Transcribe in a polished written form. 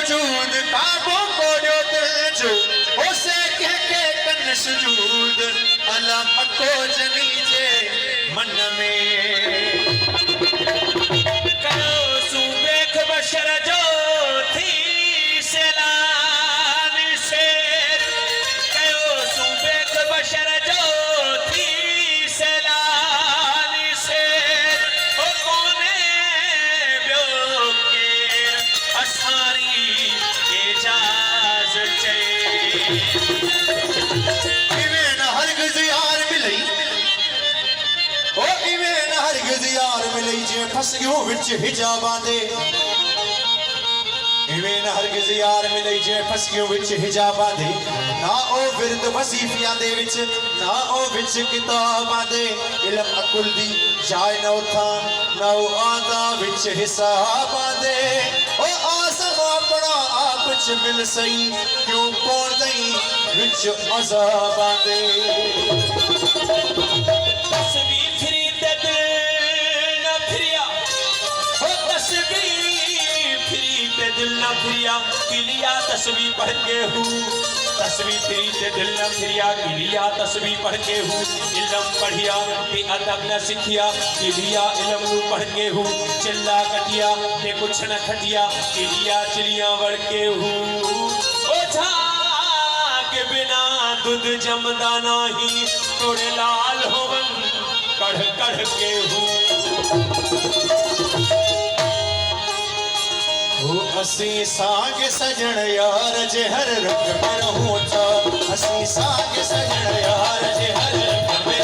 वजूद काबों को जो दिल जो उसे कह के कन सुजूद अला मको जनीजे मन में कयो सूबेख बशर जो थी सैलान से कयो सूबेख बशर जो थी सैलान से ओ कोने बियो केर असारी इजाज़त चे इवें न हरगिज़ यार मिलई ओ इवें न हरगिज़ यार मिलई जे फस गयो विच हिजाबां दे इवें न हरगिज़ यार मिलई जे फस गयो विच हिजाबां दे ना ओ विरद वजीफियां दे विच ना ओ विच किताबां दे इल्म अकुल दी जाए न उथा ना ओ आंदा विच हिसाबां दे ओ आसम अपना आप च मिल सही क्यों पौड़ दई विच अज़ाबां दे तस्वीर फिरी ते दिल न फिरिया हो तस्वीर फिरी ते दिल न फिरिया किलिया तस्वीर पढ़ के हूँ तस्वीर फिरी ते दिल न फिरिया किलिया तस्वीर पढ़ के हूँ इल्म पढ़िया ते अदब न सिखिया किलिया इल्म नू पढ़ के हूँ चिल्ला कटिया ते कुछ न खटिया किलिया चिड़िया वड़ के हूँ ओझा के बिना दूध जमदा नाही थोड़े लाल होवन कढ़ कढ़ के हूँ ओ असी साग सजन यार जे हर रंग में रहूं था असी साग सजन यार जे हर रंग में